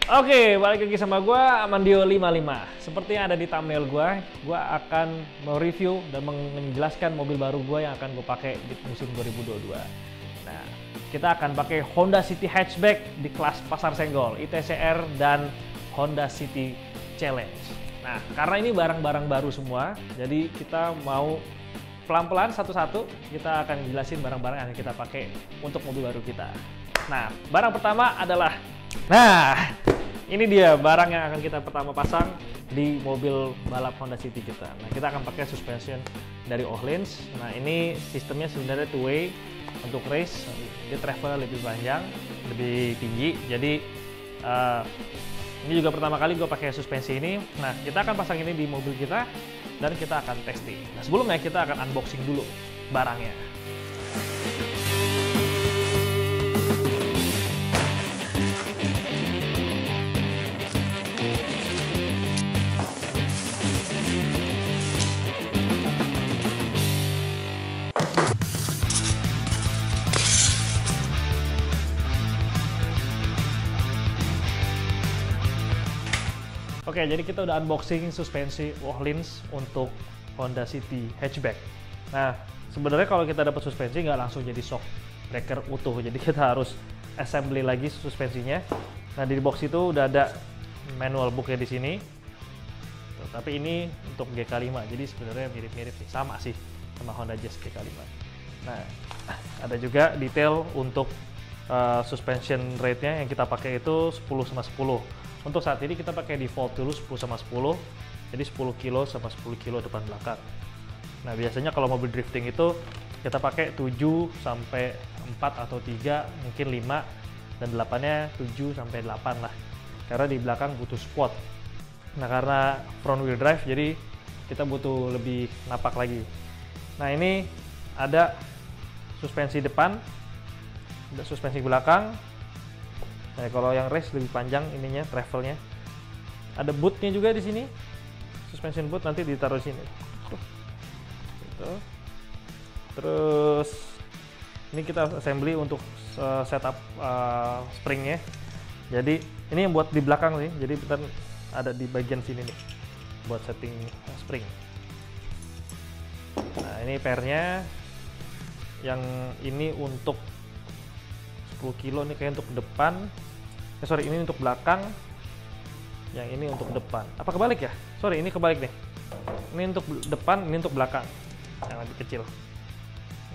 Oke, balik lagi sama gue, Amandio 55. Seperti yang ada di thumbnail gue akan mereview dan menjelaskan mobil baru gue yang akan gue pakai di musim 2022. Nah, kita akan pakai Honda City Hatchback di kelas pasar senggol, ITCR dan Honda City Challenge. Nah, karena ini barang-barang baru semua, jadi kita mau pelan-pelan satu-satu kita akan jelasin barang-barang yang kita pakai untuk mobil baru kita. Nah, barang pertama adalah, ini dia barang yang akan kita pertama pasang di mobil balap Honda City kita. Nah, kita akan pakai suspension dari Öhlins. Nah, ini sistemnya sebenarnya two way untuk race. Dia travel lebih panjang, lebih tinggi. Jadi ini juga pertama kali gue pakai suspensi ini. Nah, kita akan pasang ini di mobil kita dan kita akan testing. Nah, sebelumnya kita akan unboxing dulu barangnya. Oke, jadi kita udah unboxing suspensi Öhlins untuk Honda City Hatchback. Nah, sebenarnya kalau kita dapat suspensi nggak langsung jadi shock breaker utuh, jadi kita harus assembly lagi suspensinya. Nah, di box itu udah ada manual booknya di sini. Tuh, tapi ini untuk GK5, jadi sebenarnya mirip-mirip sih, sama sih sama Honda Jazz GK5. Nah, ada juga detail untuk suspension rate-nya yang kita pakai itu 10/10. Untuk saat ini kita pakai default dulu 10/10, jadi 10 kilo sama 10 kilo depan belakang. Nah, biasanya kalau mobil drifting itu kita pakai 7 sampai 4 atau 3, mungkin 5, dan 8-nya 7 sampai 8 lah. Karena di belakang butuh squat. Nah, karena front wheel drive, jadi kita butuh lebih napak lagi. Nah, ini ada suspensi depan, ada suspensi belakang. Nah, kalau yang race lebih panjang ininya, travelnya. Ada bootnya juga di sini, suspension boot nanti ditaruh sini. Gitu. Terus ini kita assembly untuk setup springnya. Jadi ini yang buat di belakang sih. Jadi kita ada di bagian sini nih buat setting spring. Nah, ini pairnya. Yang ini untuk 10 kilo nih kayak untuk depan. Sorry, ini untuk belakang, yang ini untuk depan. Apa kebalik ya? Sorry, ini kebalik nih. Ini untuk depan, ini untuk belakang, yang lebih kecil.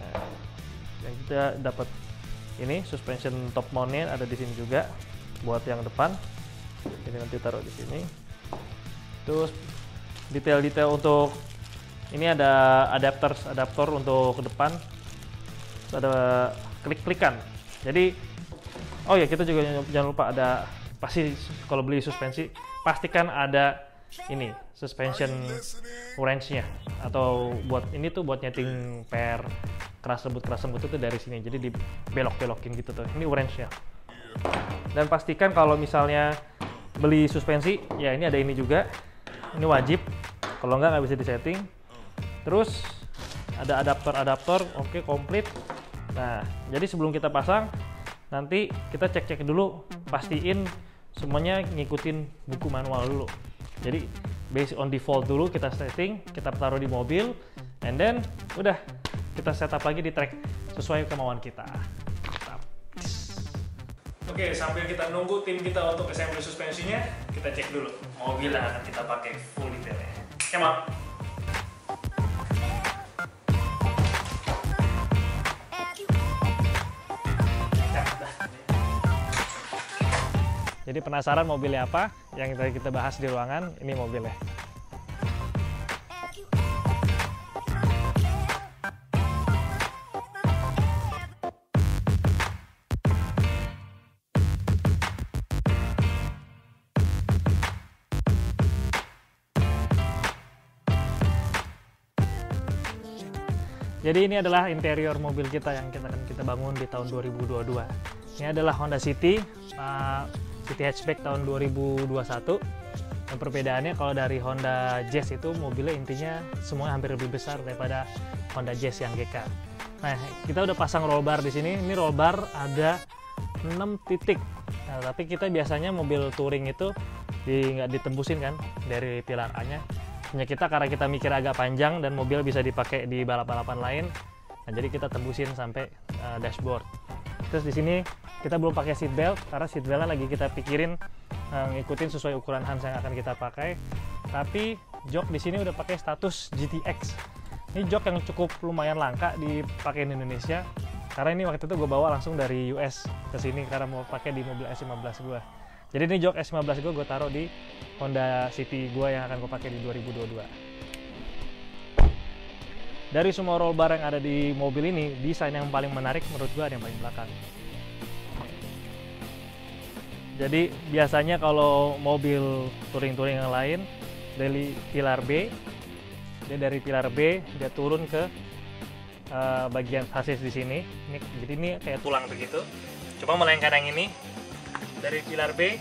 Nah, yang kita dapat ini suspension top mount-nya ada di sini juga buat yang depan. Ini nanti taruh di sini. Terus detail-detail untuk ini ada adaptor untuk ke depan. Terus ada klik-klikan. Jadi, oh ya, kita juga jangan lupa ada, pasti kalau beli suspensi pastikan ada ini suspension wrench-nya, atau buat ini tuh buat nyeting per keras lembut itu dari sini, jadi dibelok-belokin gitu tuh. Ini wrench-nya. Dan pastikan kalau misalnya beli suspensi, ya ini ada ini juga, ini wajib, kalau nggak bisa disetting. Terus ada adaptor, oke, komplit. Nah, jadi sebelum kita pasang, nanti kita cek-cek dulu, pastiin semuanya ngikutin buku manual dulu. Jadi based on default dulu kita setting, kita taruh di mobil, and then udah kita setup lagi di track sesuai kemauan kita. Oke, sambil kita nunggu tim kita untuk assembly suspensinya, kita cek dulu mobil yang akan kita pakai full detailnya. Come on. Jadi penasaran mobilnya apa? Yang tadi kita bahas di ruangan, ini mobilnya. Jadi ini adalah interior mobil kita yang kita bangun di tahun 2022. Ini adalah Honda City Hatchback tahun 2021. Dan perbedaannya kalau dari Honda Jazz itu mobilnya intinya semuanya hampir lebih besar daripada Honda Jazz yang GK. Nah, kita udah pasang roll bar di sini. Ini roll bar ada 6 titik. Nah, tapi kita biasanya mobil touring itu nggak ditembusin kan dari pilar A-nya. Hanya kita karena kita mikir agak panjang dan mobil bisa dipakai di balap-balapan lain. Nah, jadi kita tembusin sampai dashboard. Terus di sini kita belum pakai seat belt karena seat beltnya lagi kita pikirin ngikutin sesuai ukuran Hans yang akan kita pakai. Tapi jok di sini udah pakai status GTX. Ini jok yang cukup lumayan langka dipakai di Indonesia. Karena ini waktu itu gue bawa langsung dari US ke sini karena mau pakai di mobil S15 gue. Jadi ini jok S15 gue taruh di Honda City gue yang akan gue pakai di 2022. Dari semua roll bar yang ada di mobil ini, desain yang paling menarik menurut gue ada yang paling belakang. Jadi biasanya kalau mobil touring-touring yang lain dari pilar B, dia turun ke bagian sasis di sini. Jadi ini kayak tulang begitu. Cuma melainkan yang ini dari pilar B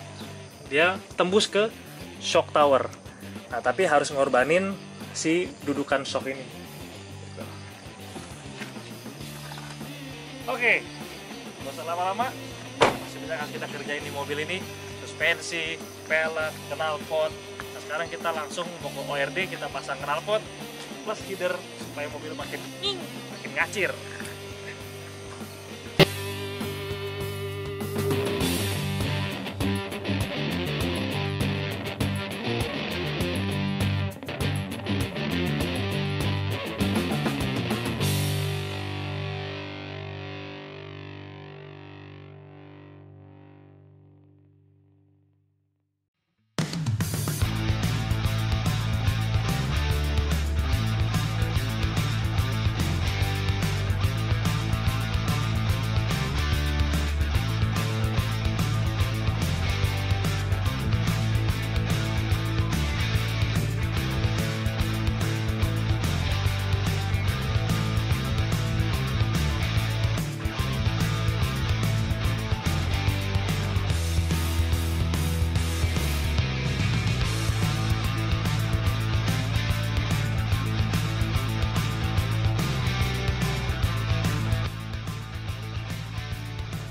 dia tembus ke shock tower. Nah, tapi harus ngorbanin si dudukan shock ini. Oke, nggak usah lama-lama. Masih banyak yang kita kerjain di mobil ini. Suspensi, pelek, knalpot. Nah, sekarang kita langsung mau ke ORD, kita pasang knalpot plus header supaya mobil makin ngacir.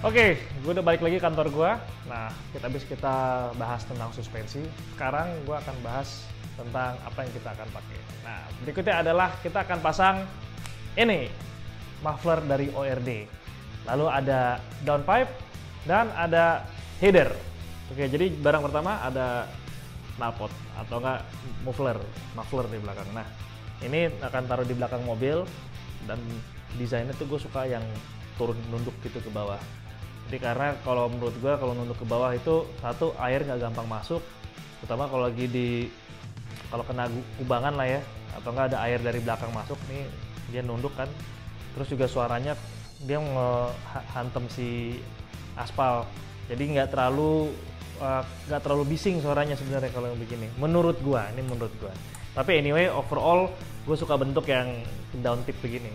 Oke, gue udah balik lagi kantor gue. Nah, kita bahas tentang suspensi. Sekarang gue akan bahas tentang apa yang kita akan pakai. Nah, berikutnya adalah kita akan pasang ini, muffler dari ORD. Lalu ada downpipe dan ada header. Oke, jadi barang pertama ada knalpot atau enggak muffler di belakang. Nah, ini akan taruh di belakang mobil dan desainnya tuh gue suka yang turun nunduk gitu ke bawah. Jadi karena kalau menurut gue kalau nunduk ke bawah itu satu air nggak gampang masuk, terutama kalau lagi kalau kena kubangan lah ya, atau nggak ada air dari belakang masuk nih dia nunduk kan. Terus juga suaranya dia ngehantem si aspal, jadi nggak terlalu bising suaranya sebenarnya kalau yang begini. Menurut gue, ini menurut gue. Tapi anyway overall gue suka bentuk yang down tip begini.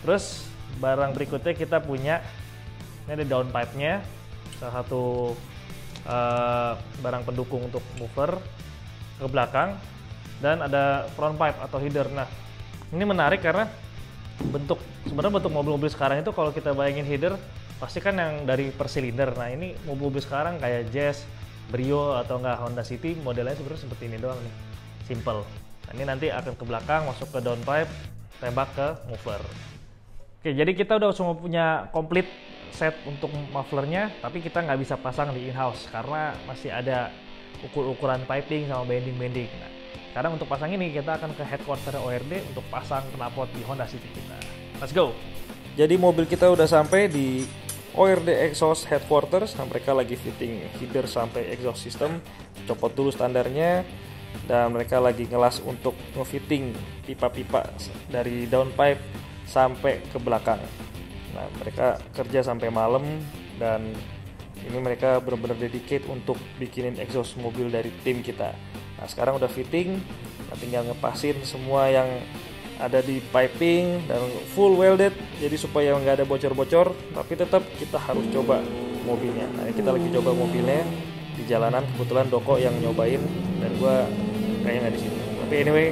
Terus barang berikutnya kita punya ini ada downpipe-nya, salah satu barang pendukung untuk mover ke belakang, dan ada front pipe atau header. Nah, ini menarik karena sebenarnya bentuk mobil-mobil sekarang itu kalau kita bayangin header pasti kan yang dari per silinder. Nah, ini mobil-mobil sekarang kayak Jazz, Brio atau enggak Honda City modelnya sebenarnya seperti ini doang nih, simple. Nah, ini nanti akan ke belakang masuk ke downpipe, tembak ke mover. Oke, jadi kita udah semua punya komplit set untuk mufflernya, tapi kita nggak bisa pasang di in-house karena masih ada ukuran piping sama bending. Nah, sekarang untuk pasang ini kita akan ke headquarter ORD untuk pasang knalpot di Honda City kita. Let's go! Jadi mobil kita udah sampai di ORD Exhaust Headquarters. Nah, mereka lagi fitting header sampai exhaust system, copot dulu standarnya, dan mereka lagi ngelas untuk ngefitting pipa-pipa dari downpipe sampai ke belakang. Nah, mereka kerja sampai malam dan ini mereka benar-benar dedicate untuk bikinin exhaust mobil dari tim kita. Nah, sekarang udah fitting, nah tinggal ngepasin semua yang ada di piping dan full welded, jadi supaya nggak ada bocor-bocor, tapi tetap kita harus coba mobilnya. Nah, kita lagi coba mobilnya di jalanan, kebetulan Doko yang nyobain dan gua kayaknya nggak di sini. Tapi anyway,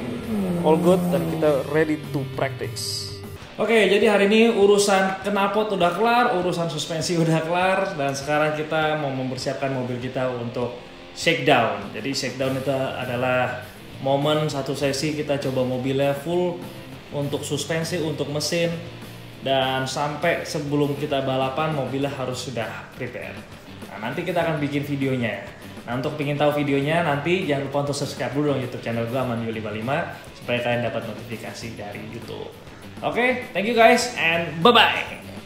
all good dan kita ready to practice. Oke, jadi hari ini urusan knalpot udah kelar, urusan suspensi udah kelar, dan sekarang kita mau mempersiapkan mobil kita untuk shakedown. Jadi shakedown itu adalah momen satu sesi kita coba mobilnya full untuk suspensi, untuk mesin, dan sampai sebelum kita balapan mobilnya harus sudah prepare. Nah, nanti kita akan bikin videonya. Nah, untuk ingin tahu videonya nanti jangan lupa untuk subscribe dulu dong YouTube channel gue Amanyu55 supaya kalian dapat notifikasi dari YouTube. Oke, thank you guys and bye-bye.